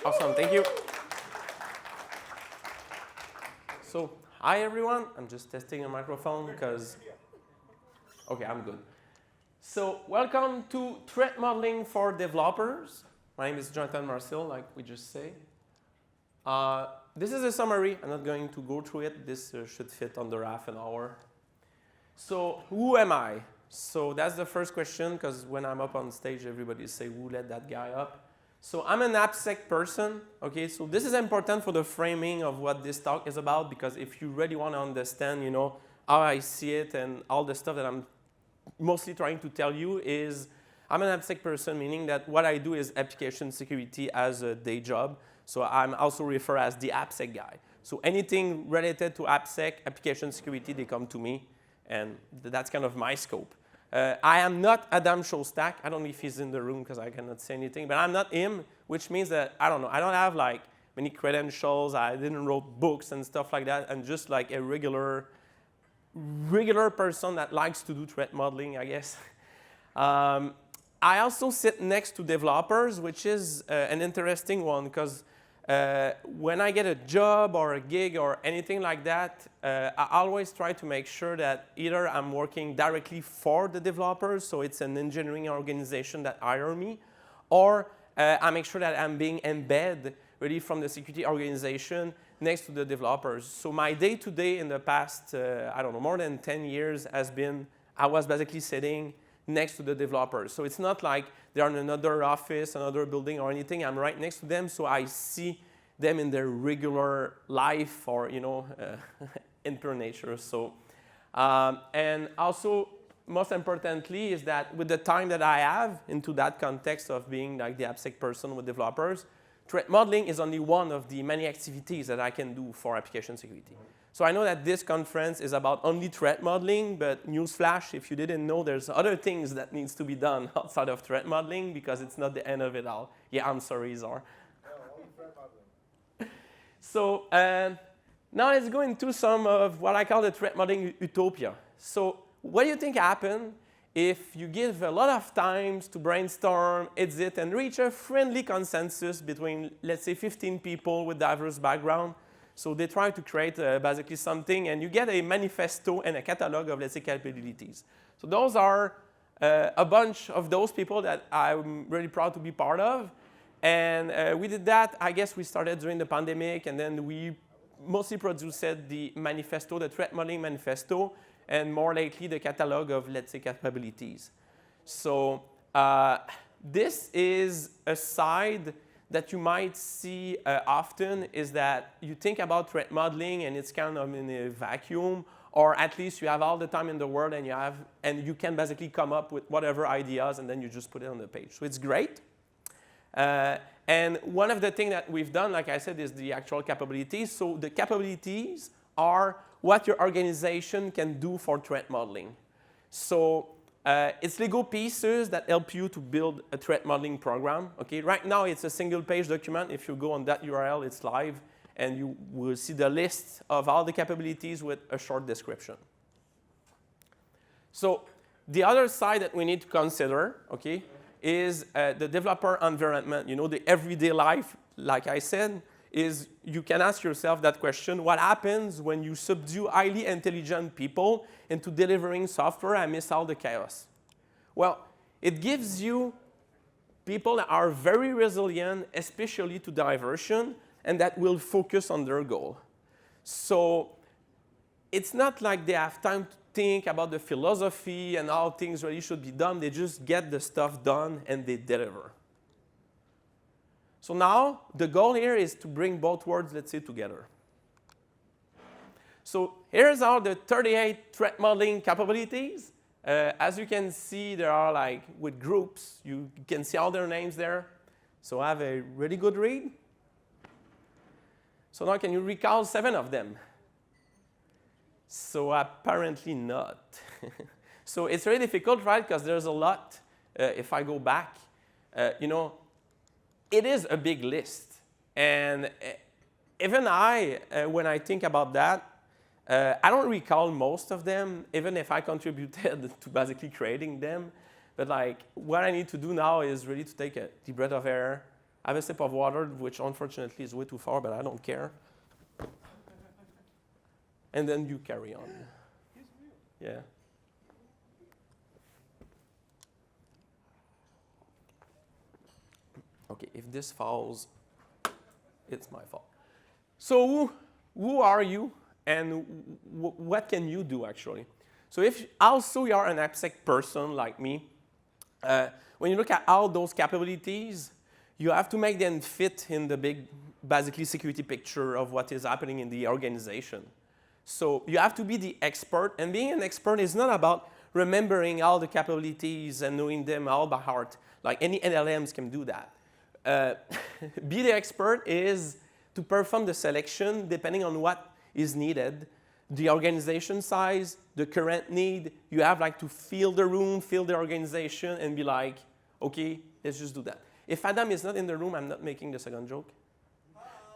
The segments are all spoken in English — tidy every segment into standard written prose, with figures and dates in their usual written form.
Awesome, thank you. So, hi everyone. I'm just testing a microphone because, okay, I'm good. So, welcome to Threat Modeling for Developers. My name is Jonathan Marcil, like we just say. This is a summary. I'm not going to go through it. This should fit under half an hour. So, who am I? So, that's the first question, because when I'm up on stage, everybody say, who let that guy up? So I'm an AppSec person, okay? So this is important for the framing of what this talk is about, because if you really want to understand, how I see it and all the stuff that I'm mostly trying to tell you is I'm an AppSec person, meaning that what I do is application security as a day job. So I'm also referred as the AppSec guy. So anything related to AppSec, application security, they come to me, and that's kind of my scope. I am not Adam Shostak. I don't know if he's in the room because I cannot say anything, but I'm not him, which means that, I don't know, I don't have like many credentials. I didn't write books and stuff like that. I'm just like a regular person that likes to do threat modeling, I guess. I also sit next to developers, which is an interesting one, because when I get a job or a gig or anything like that, I always try to make sure that either I'm working directly for the developers, so it's an engineering organization that hire me, or I make sure that I'm being embedded really from the security organization next to the developers. So my day-to-day in the past, I don't know, more than 10 years has been, I was basically sitting next to the developers. So it's not like they're in another office, another building or anything. I'm right next to them, so I see them in their regular life or, inter nature. So, and also, most importantly, is that with the time that I have into that context of being like the AppSec person with developers, threat modeling is only one of the many activities that I can do for application security. So I know that this conference is about only threat modeling, but newsflash, if you didn't know, there's other things that needs to be done outside of threat modeling because it's not the end of it all. Yeah, I'm sorry, Zar. Only threat modeling. So now let's go into some of what I call the threat modeling utopia. So what do you think happened if you give a lot of times to brainstorm, edit, and reach a friendly consensus between, let's say, 15 people with diverse background? So they try to create basically something, and you get a manifesto and a catalog of, let's say, capabilities. So those are a bunch of those people that I'm really proud to be part of. And we did that. I guess we started during the pandemic, and then we mostly produced the manifesto, the threat modeling manifesto, and more lately the catalog of, let's say, capabilities. So this is a side that you might see often, is that you think about threat modeling and it's kind of in a vacuum, or at least you have all the time in the world and you can basically come up with whatever ideas and then you just put it on the page. So it's great. And one of the things that we've done, like I said, is the actual capabilities. So the capabilities are what your organization can do for threat modeling. So it's Lego pieces that help you to build a threat modeling program. Okay, right now it's a single-page document. If you go on that URL, it's live, and you will see the list of all the capabilities with a short description. So the other side that we need to consider, okay, is the developer environment. The everyday life, like I said, is you can ask yourself that question: what happens when you subdue highly intelligent people into delivering software amidst all the chaos? Well, it gives you people that are very resilient, especially to diversion, and that will focus on their goal. So it's not like they have time to think about the philosophy and how things really should be done. They just get the stuff done and they deliver. So now, the goal here is to bring both worlds, let's say, together. So here's all the 38 threat modeling capabilities. As you can see, there are like with groups. You can see all their names there. So I have a really good read. So now can you recall 7 of them? So apparently not. So it's really difficult, right? Because there's a lot. If I go back, it is a big list. And even when I think about that, I don't recall most of them, even if I contributed to basically creating them. But like, what I need to do now is really to take a deep breath of air, have a sip of water, which unfortunately is way too far, but I don't care. And then you carry on. Yeah. Okay, if this falls, it's my fault. So who are you, and what can you do, actually? So if also you are an AppSec person like me, when you look at all those capabilities, you have to make them fit in the big, basically, security picture of what is happening in the organization. So you have to be the expert, and being an expert is not about remembering all the capabilities and knowing them all by heart. Like any LLMs can do that. Be the expert is to perform the selection depending on what is needed, the organization size, the current need. You have like to feel the room, feel the organization, and be like, okay, let's just do that. If Adam is not in the room, I'm not making the second joke.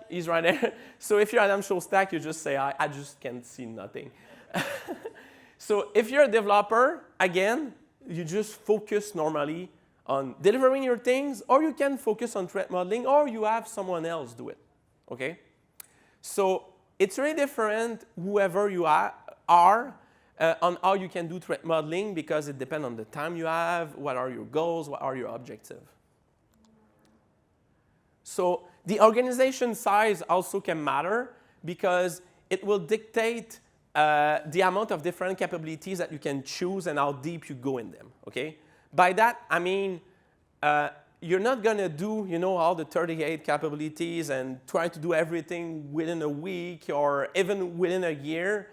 He's right there. So if you're Adam Showstack, you just say, I just can't see nothing. So if you're a developer, again, you just focus normally on delivering your things, or you can focus on threat modeling, or you have someone else do it, okay? So it's really different, whoever you are on how you can do threat modeling, because it depends on the time you have, what are your goals, what are your objectives. So the organization size also can matter, because it will dictate the amount of different capabilities that you can choose and how deep you go in them, okay? By that, I mean, you're not going to do, all the 38 capabilities and try to do everything within a week or even within a year,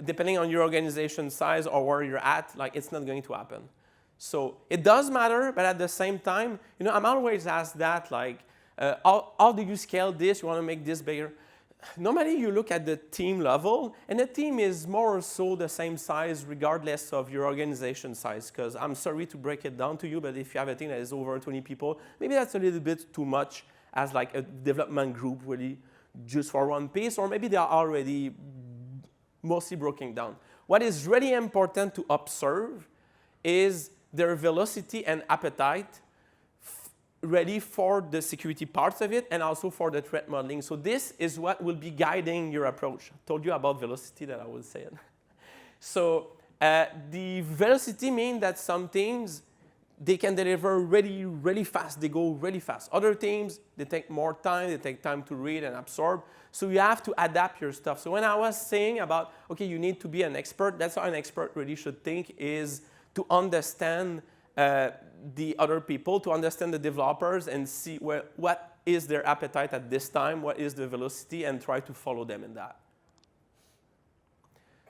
depending on your organization size or where you're at. Like, it's not going to happen. So it does matter, but at the same time, I'm always asked that, like, how do you scale this? You want to make this bigger? Normally, you look at the team level, and the team is more or so the same size regardless of your organization size, because I'm sorry to break it down to you, but if you have a team that is over 20 people, maybe that's a little bit too much as like a development group really just for one piece, or maybe they are already mostly broken down. What is really important to observe is their velocity and appetite ready for the security parts of it and also for the threat modeling. So this is what will be guiding your approach. I told you about velocity that I will say it. So the velocity means that some teams, they can deliver really, really fast. They go really fast. Other teams, they take more time. They take time to read and absorb. So you have to adapt your stuff. So when I was saying about, okay, you need to be an expert, that's how an expert really should think, is to understand the other people, to understand the developers and see what is their appetite at this time, what is the velocity, and try to follow them in that.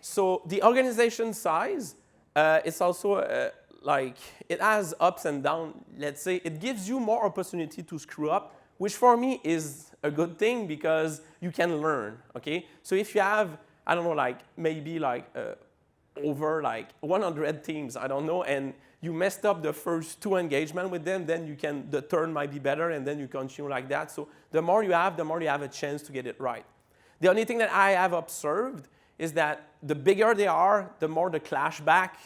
So the organization size, it's also like, it has ups and downs. Let's say it gives you more opportunity to screw up, which for me is a good thing because you can learn, okay? So if you have, I don't know, like maybe like over like 100 teams, I don't know, and you messed up the first 2 engagements with them, then the turn might be better, and then you continue like that. So the more you have a chance to get it right. The only thing that I have observed is that the bigger they are, the more the clash back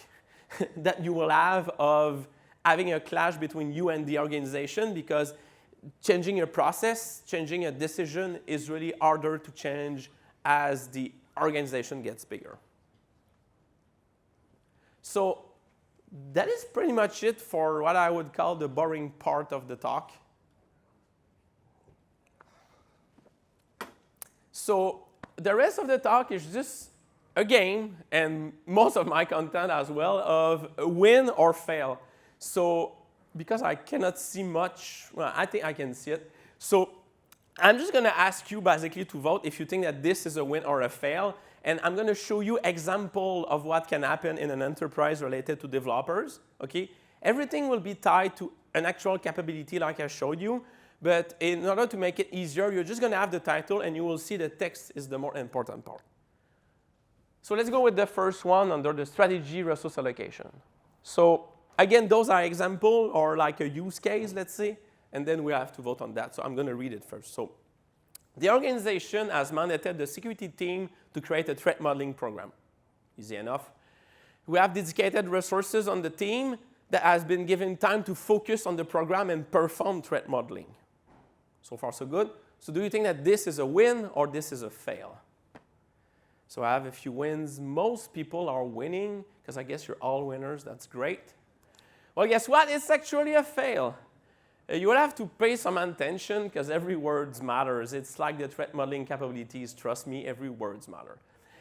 that you will have of having a clash between you and the organization, because changing a process, changing a decision is really harder to change as the organization gets bigger. So that is pretty much it for what I would call the boring part of the talk. So the rest of the talk is just a game, and most of my content as well, of win or fail. So because I cannot see much, well, I think I can see it. So I'm just going to ask you basically to vote if you think that this is a win or a fail. And I'm going to show you example of what can happen in an enterprise related to developers, okay? Everything will be tied to an actual capability like I showed you. But in order to make it easier, you're just going to have the title, and you will see the text is the more important part. So let's go with the first one under the strategy resource allocation. So again, those are example or like a use case, let's say. And then we have to vote on that. So I'm going to read it first. So the organization has mandated the security team to create a threat modeling program. Easy enough. We have dedicated resources on the team that has been given time to focus on the program and perform threat modeling. So far, so good. So do you think that this is a win or this is a fail? So I have a few wins. Most people are winning, because I guess you're all winners. That's great. Well, guess what? It's actually a fail. You will have to pay some attention, because every word matters. It's like the threat modeling capabilities. Trust me, every word matters.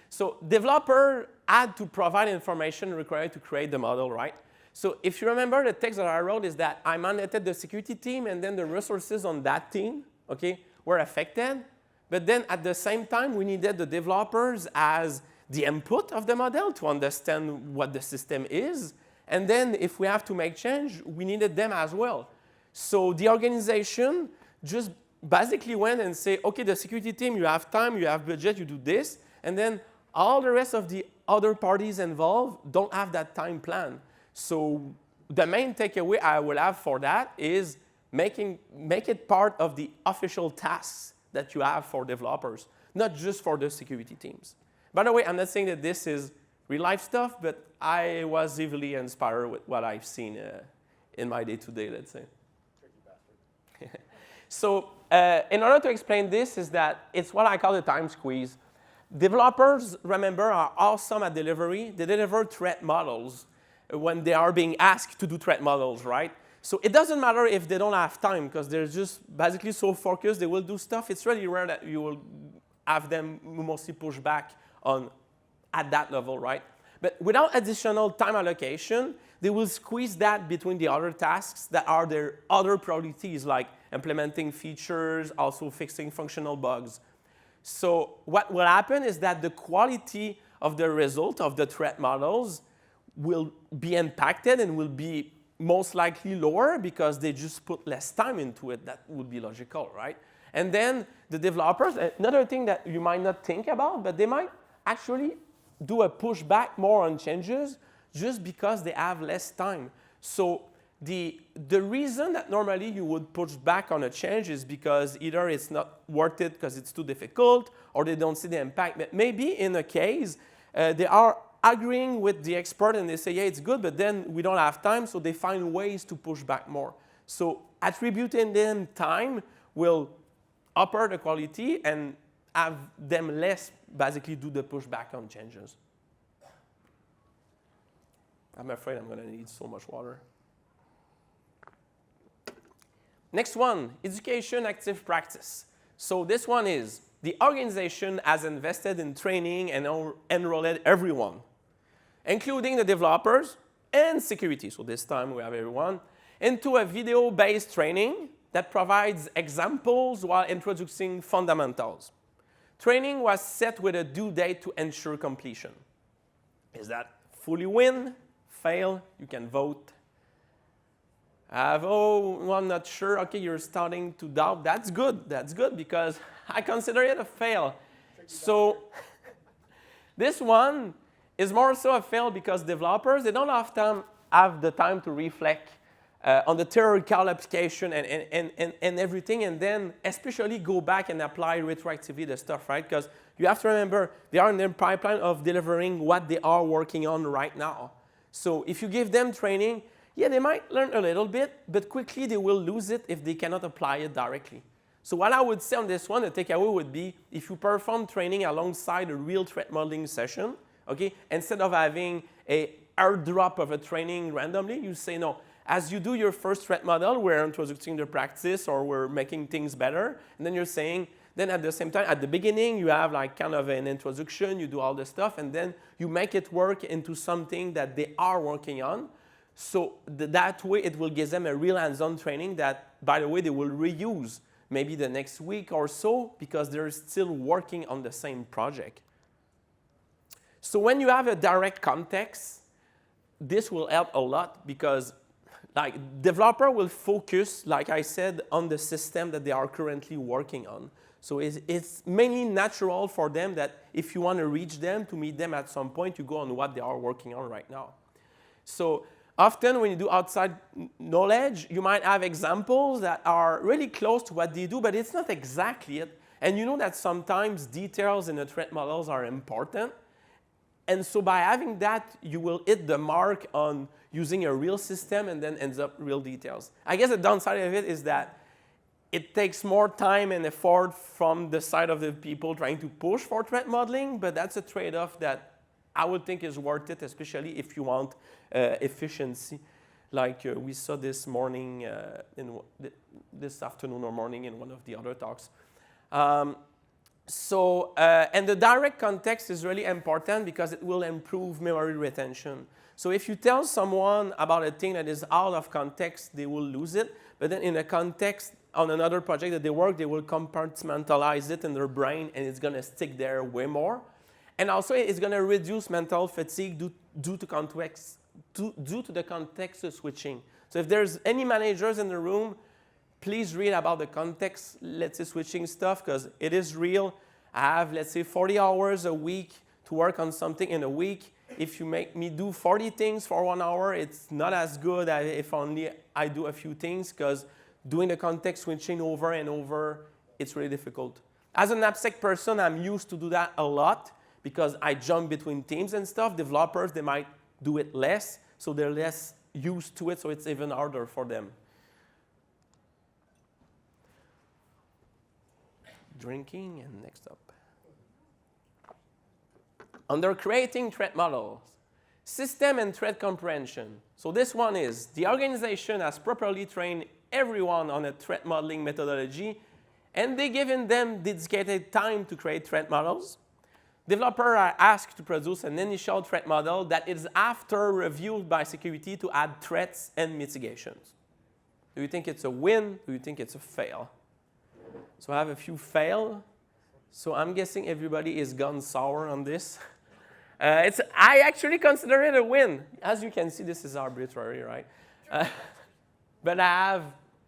So developer had to provide information required to create the model, right? So if you remember, the text that I wrote is that I mandated the security team, and then the resources on that team, okay, were affected. But then at the same time, we needed the developers as the input of the model to understand what the system is. And then if we have to make change, we needed them as well. So the organization just basically went and say, okay, the security team, you have time, you have budget, you do this. And then all the rest of the other parties involved don't have that time plan. So the main takeaway I will have for that is make it part of the official tasks that you have for developers, not just for the security teams. By the way, I'm not saying that this is real-life stuff, but I was heavily inspired with what I've seen in my day-to-day, let's say. Tricky bastard. So in order to explain this is that it's what I call the time squeeze. Developers, remember, are awesome at delivery. They deliver threat models when they are being asked to do threat models, right? So it doesn't matter if they don't have time, because they're just basically so focused, they will do stuff. It's really rare that you will have them mostly push back at that level, right? But without additional time allocation, they will squeeze that between the other tasks that are their other priorities, like implementing features, also fixing functional bugs. So what will happen is that the quality of the result of the threat models will be impacted and will be most likely lower because they just put less time into it. That would be logical, right? And then the developers, another thing that you might not think about, but they might actually do a pushback more on changes just because they have less time. So the reason that normally you would push back on a change is because either it's not worth it because it's too difficult or they don't see the impact. But maybe in a case, they are agreeing with the expert and they say, yeah, it's good, but then we don't have time, so they find ways to push back more. So attributing them time will upper the quality and have them less basically do the pushback on changes. I'm afraid I'm going to need so much water. Next one, education active practice. So this one is the organization has invested in training and enrolled everyone, including the developers and security. So this time we have everyone into a video-based training that provides examples while introducing fundamentals. Training was set with a due date to ensure completion. Is that fully win, fail? You can vote. Oh, I'm not sure. Okay, you're starting to doubt. That's good. That's good because I consider it a fail. So this one is more so a fail because developers, they don't often have the time to reflect on the theoretical application and everything, and then especially go back and apply retroactively the stuff, right? Because you have to remember, they are in their pipeline of delivering what they are working on right now. So if you give them training, yeah, they might learn a little bit, but quickly they will lose it if they cannot apply it directly. So what I would say on this one, the takeaway would be, if you perform training alongside a real threat modeling session, okay, instead of having a airdrop of a training randomly, you say, no, as you do your first threat model, we're introducing the practice or we're making things better, and then you're saying, then at the same time, at the beginning, you have like kind of an introduction, you do all the stuff, and then you make it work into something that they are working on. So that way, it will give them a real hands-on training that, by the way, they will reuse maybe the next week or so because they're still working on the same project. So when you have a direct context, this will help a lot because like developer will focus, like I said, on the system that they are currently working on. So it's mainly natural for them that if you want to reach them, to meet them at some point, you go on what they are working on right now. So often when you do outside knowledge, you might have examples that are really close to what they do, but it's not exactly it. And you know that sometimes details in the threat models are important. And so by having that, you will hit the mark on using a real system and then ends up real details. I guess the downside of it is that it takes more time and effort from the side of the people trying to push for threat modeling, but that's a trade-off that I would think is worth it, especially if you want efficiency. Like we saw this morning, this afternoon or morning in one of the other talks. And the direct context is really important because it will improve memory retention. So if you tell someone about a thing that is out of context, they will lose it. But then in a context, on another project that they work, they will compartmentalize it in their brain, and it's going to stick there way more. And also, it's going to reduce mental fatigue due to the context switching. So if there's any managers in the room, please read about the context, let's say, switching stuff, because it is real. I have, let's say, 40 hours a week to work on something in a week. If you make me do 40 things for 1 hour, it's not as good as if only I do a few things, because doing the context switching over and over, it's really difficult. As an AppSec person, I'm used to do that a lot because I jump between teams and stuff. Developers, they might do it less, so they're less used to it, so it's even harder for them. Drinking, and next up. Under creating threat models, system and threat comprehension. So this one is, the organization has properly trained everyone on a threat modeling methodology, and they given them dedicated time to create threat models. Developers are asked to produce an initial threat model that is after reviewed by security to add threats and mitigations. Do you think it's a win? Do you think it's a fail? So I have a few fail. So I'm guessing everybody is gone sour on this. I actually consider it a win. As you can see, this is arbitrary, right? But I have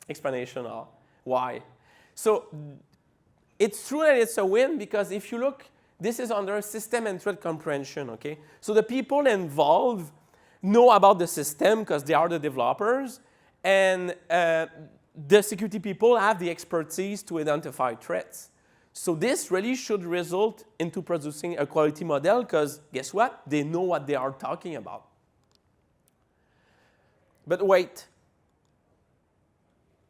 explanation of why. So it's true that it's a win because if you look, this is under system and threat comprehension, okay? So the people involved know about the system because they are the developers, and the security people have the expertise to identify threats. So this really should result into producing a quality model because guess what? They know what they are talking about. But wait.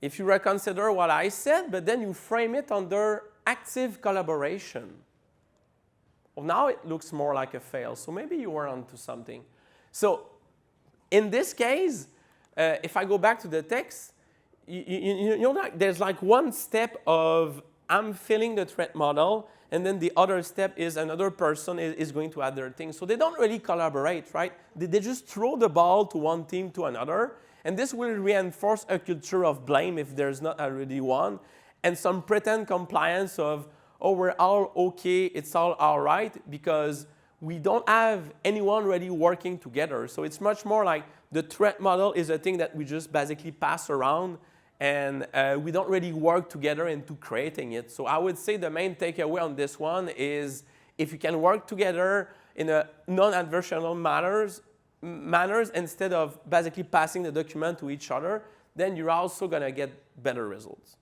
If you reconsider what I said, but then you frame it under active collaboration. Well, now it looks more like a fail. So maybe you were onto something. So in this case, if I go back to the text, you know, like there's like one step of I'm filling the threat model, and then the other step is another person is going to add their thing. So they don't really collaborate, right? They just throw the ball to one team to another, and this will reinforce a culture of blame if there's not already one, and some pretend compliance of, oh, we're all okay, it's all right, because we don't have anyone really working together. So it's much more like the threat model is a thing that we just basically pass around, and we don't really work together into creating it. So I would say the main takeaway on this one is if you can work together in a non-adversarial manners instead of basically passing the document to each other, then you're also going to get better results.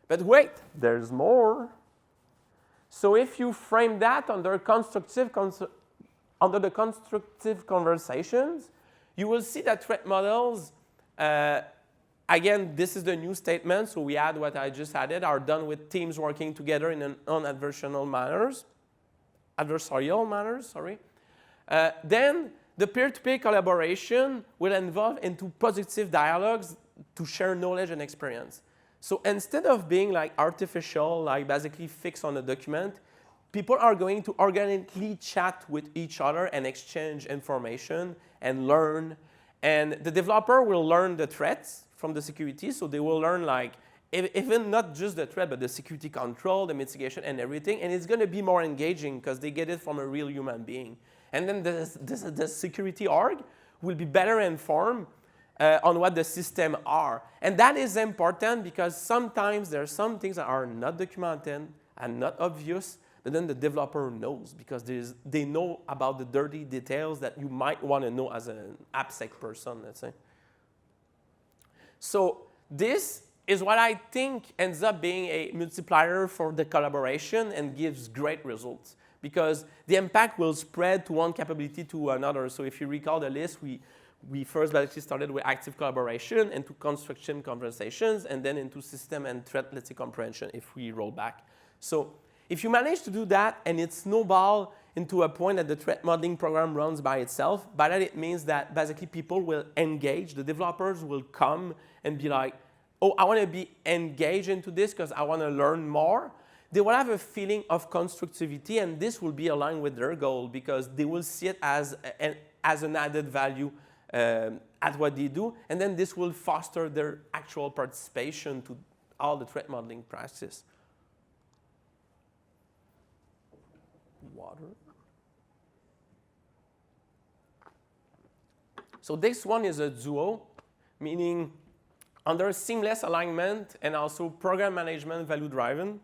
But wait, there's more. So if you frame that under the constructive conversations, you will see that threat models, again, this is the new statement, so we add what I just added, are done with teams working together in an non-adversarial manners. Then the peer-to-peer collaboration will involve into positive dialogues to share knowledge and experience. So instead of being like artificial, like basically fixed on a document, people are going to organically chat with each other and exchange information and learn. And the developer will learn the threats from the security, so they will learn like, even not just the threat, but the security control, the mitigation, and everything. And it's going to be more engaging because they get it from a real human being. And then the security org will be better informed on what the system are. And that is important because sometimes there are some things that are not documented and not obvious, but then the developer knows because they know about the dirty details that you might want to know as an AppSec person, let's say. So this is what I think ends up being a multiplier for the collaboration and gives great results because the impact will spread to one capability to another. So if you recall the list, we we first basically started with active collaboration into construction conversations and then into system and threat, let's say, comprehension if we roll back. So if you manage to do that and it snowballs into a point that the threat modeling program runs by itself, by that it means that basically people will engage, the developers will come and be like, oh, I want to be engaged into this because I want to learn more. They will have a feeling of constructivity and this will be aligned with their goal because they will see it as an added value at what they do, and then this will foster their actual participation to all the threat modeling practices. Water. So this one is a duo, meaning under seamless alignment and also program management value driven.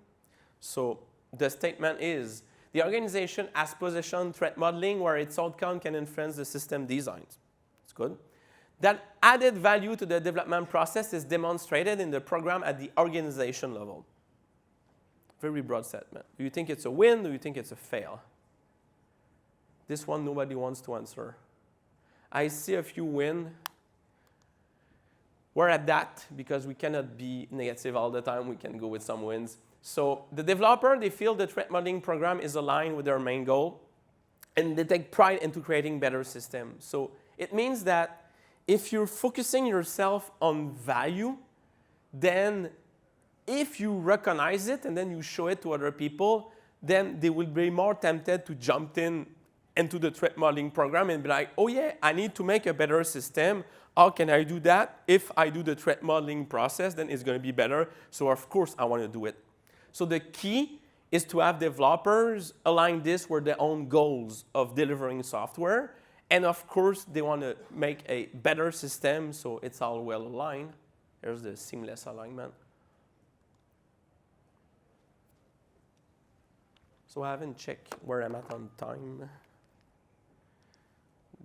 So the statement is, the organization has positioned threat modeling where its outcome can influence the system designs. It's good. That added value to the development process is demonstrated in the program at the organization level. Very broad statement. Do you think it's a win? Do you think it's a fail? This one nobody wants to answer. I see a few win. We're at that because we cannot be negative all the time. We can go with some wins. So the developer, they feel the threat modeling program is aligned with their main goal, and they take pride into creating better systems. So it means that if you're focusing yourself on value, then if you recognize it and then you show it to other people, then they will be more tempted to jump into the threat modeling program and be like, oh yeah, I need to make a better system. How can I do that? If I do the threat modeling process, then it's going to be better. So of course, I want to do it. So the key is to have developers align this with their own goals of delivering software. And of course, they want to make a better system, so it's all well aligned. Here's the seamless alignment. So I haven't checked where I'm at on time.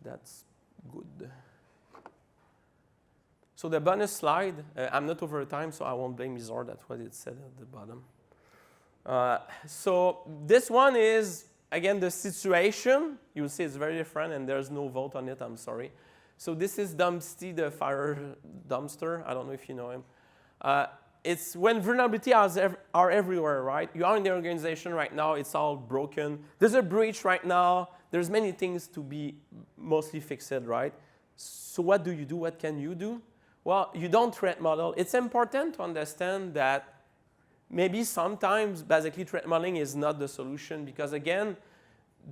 That's good. So the bonus slide, I'm not over time, so I won't blame Izor. That's what it said at the bottom. So this one is, again, the situation. You'll see it's very different, and there's no vote on it. I'm sorry. So this is Dumpsty, the fire dumpster. I don't know if you know him. It's when vulnerabilities are everywhere, right? You are in the organization right now. It's all broken. There's a breach right now. There's many things to be mostly fixed, right? So what do you do? What can you do? Well, you don't threat model. It's important to understand that maybe sometimes, basically, threat modeling is not the solution because, again,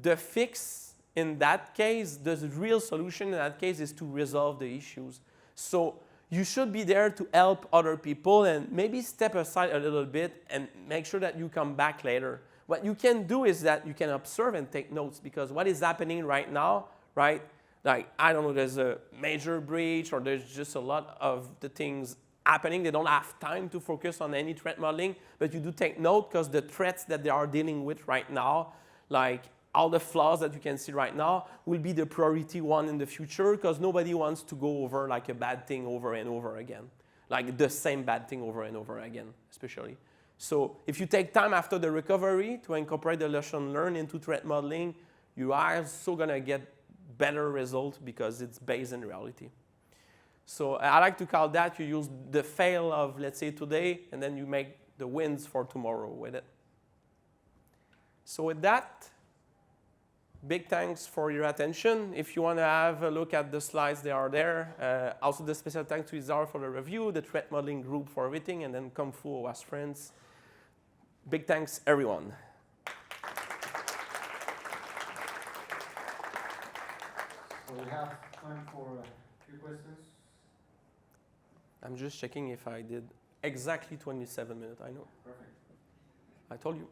the fix in that case, the real solution in that case is to resolve the issues. So you should be there to help other people and maybe step aside a little bit and make sure that you come back later. What you can do is that you can observe and take notes because what is happening right now, right? Like, I don't know, there's a major breach or there's just a lot of the things happening. They don't have time to focus on any threat modeling, but you do take note because the threats that they are dealing with right now, like all the flaws that you can see right now, will be the priority one in the future because nobody wants to go over like a bad thing over and over again, like the same bad thing over and over again, especially. So if you take time after the recovery to incorporate the lesson learned into threat modeling, you are also going to get better results because it's based in reality. So I like to call that you use the fail of, let's say, today, and then you make the wins for tomorrow with it. So with that, big thanks for your attention. If you want to have a look at the slides, they are there. Also, the special thanks to Izar for the review, the threat modeling group for everything, and then Kung Fu as friends. Big thanks, everyone. So we have time for a few questions. I'm just checking if I did exactly 27 minutes. I know. Perfect. I told you.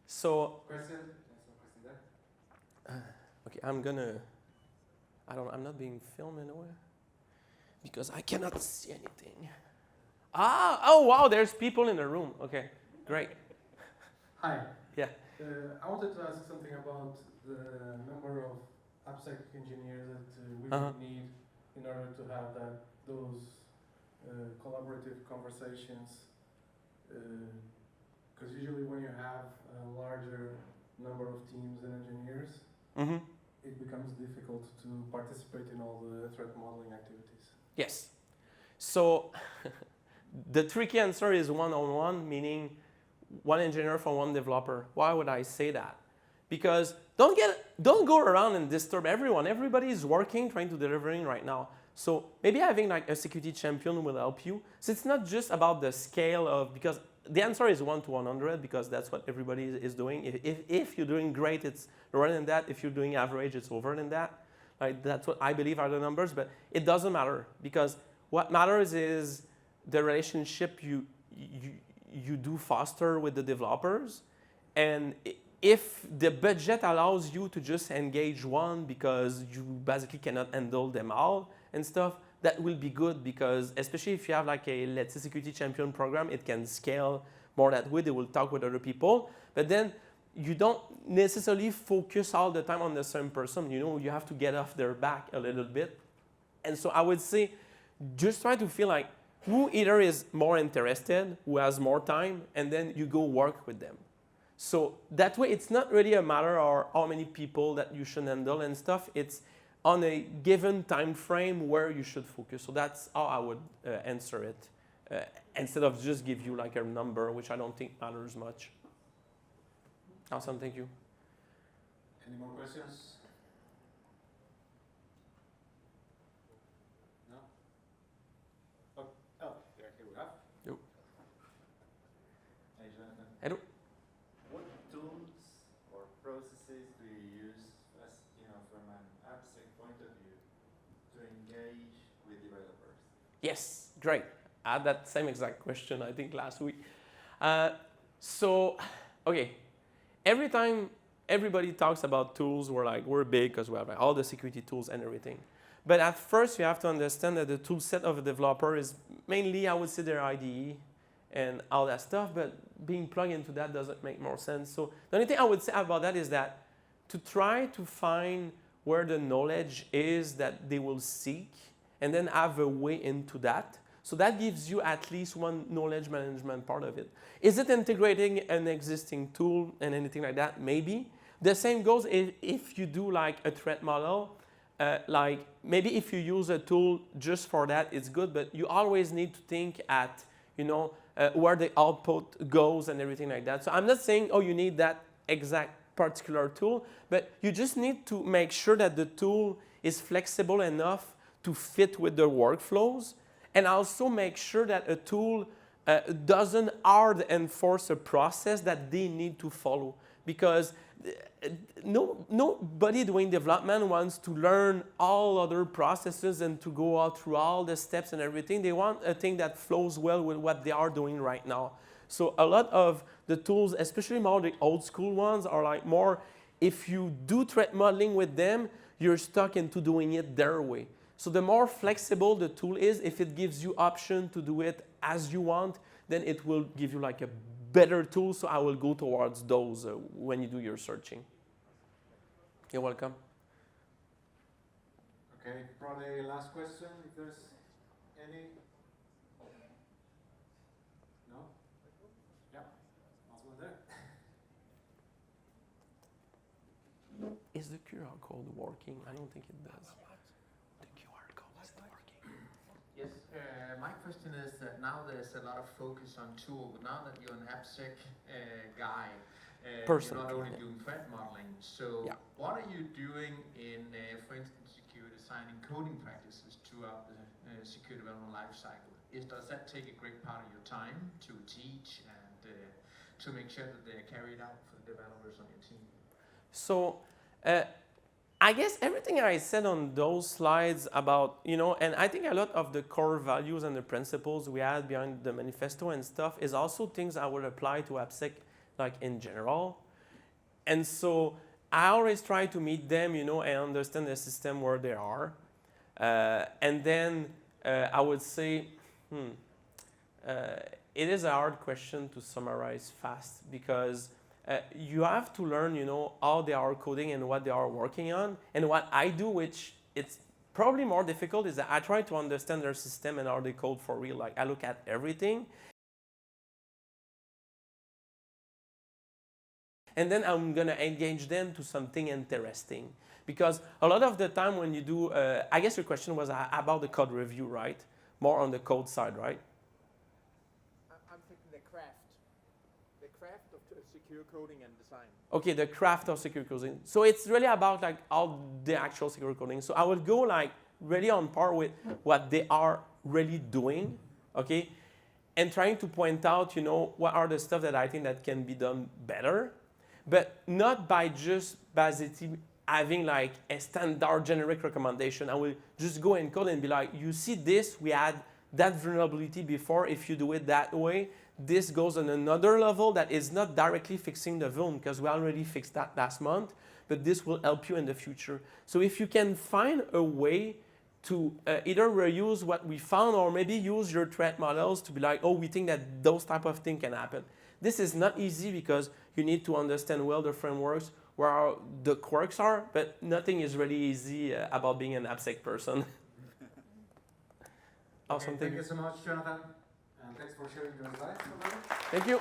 So. Question? There. Okay, I'm not being filmed anywhere because I cannot see anything. Oh wow, there's people in the room. Okay, great. Hi. Yeah. I wanted to ask something about the number of AppSec engineers that we would need in order to have those collaborative conversations. Because usually when you have a larger number of teams and engineers, it becomes difficult to participate in all the threat modeling activities. Yes. So the tricky answer is one-on-one, meaning one engineer for one developer. Why would I say that? Because don't go around and disturb everyone. Everybody is working, trying to delivering right now. So maybe having like a security champion will help you. So it's not just about the scale of, because the answer is 1 to 100 because that's what everybody is doing. If you're doing great, it's lower than that. If you're doing average, it's over than that. Like that's what I believe are the numbers, but it doesn't matter because what matters is the relationship you do foster with the developers. And if the budget allows you to just engage one because you basically cannot handle them all and stuff, that will be good because especially if you have like a, let's say, security champion program, it can scale more that way. They will talk with other people, but then you don't necessarily focus all the time on the same person. You know, you have to get off their back a little bit. And so I would say just try to feel like who either is more interested, who has more time, and then you go work with them. So that way, it's not really a matter of how many people that you should handle and stuff. It's on a given time frame where you should focus. So that's how I would answer it, instead of just give you like a number, which I don't think matters much. Awesome, thank you. Any more questions? No? Oh, here we have. Yo. Hey, Jonathan. Hello. What tools or processes do you use, as you know, from an AppSec point of view, to engage with developers? Yes, great. I had that same exact question, I think, last week. Okay, every time everybody talks about tools, we're big because we have like all the security tools and everything. But at first, you have to understand that the tool set of a developer is mainly, I would say, their IDE and all that stuff, but being plugged into that doesn't make more sense. So the only thing I would say about that is that to try to find where the knowledge is that they will seek and then have a way into that. So that gives you at least one knowledge management part of it. Is it integrating an existing tool and anything like that? Maybe. The same goes if you do like a threat model. Like maybe if you use a tool just for that, it's good, but you always need to think at, where the output goes and everything like that. So I'm not saying, oh, you need that exact particular tool, but you just need to make sure that the tool is flexible enough to fit with the workflows, and also make sure that a tool doesn't hard enforce a process that they need to follow. Because nobody doing development wants to learn all other processes and to go out through all the steps and everything. They want a thing that flows well with what they are doing right now. So a lot of the tools, especially more the old school ones, are like more, if you do threat modeling with them, you're stuck into doing it their way. So the more flexible the tool is, if it gives you option to do it as you want, then it will give you like a better tool. So I will go towards those when you do your searching. You're welcome. Okay, probably last question, if there's any. No? Yeah, also there. Is the QR code working? I don't think it does. The QR code is not working. Yes, my question is that now there's a lot of focus on tool, but now that you're an AppSec guy, you're not only doing threat modeling. So what are you doing in, for instance, secure designing coding practices throughout the secure development lifecycle? Does that take a great part of your time to teach and to make sure that they're carried out for the developers on your team? So I guess everything I said on those slides about, and I think a lot of the core values and the principles we had behind the manifesto and stuff is also things I would apply to AppSec like in general. And so I always try to meet them, and understand the system where they are. And then I would say, it is a hard question to summarize fast because you have to learn, how they are coding and what they are working on. And what I do, which it's probably more difficult, is that I try to understand their system and how they code for real. Like I look at everything. And then I'm going to engage them to something interesting. Because a lot of the time when you do, I guess your question was about the code review, right? More on the code side, right? I'm thinking the craft of secure coding and design. Okay, the craft of secure coding. So it's really about like all the actual secure coding. So I will go like really on par with what they are really doing, okay? And trying to point out, what are the stuff that I think that can be done better, but not by just basically having like a standard generic recommendation. I will just go and code and be like, you see this, we had that vulnerability before. If you do it that way, this goes on another level that is not directly fixing the vuln because we already fixed that last month, but this will help you in the future. So if you can find a way to either reuse what we found or maybe use your threat models to be like, oh, we think that those type of things can happen. This is not easy because you need to understand well the frameworks, where the quirks are, but nothing is really easy about being an AppSec person. Awesome. Thank you so much, Jonathan. And thanks for sharing your insights. Thank you.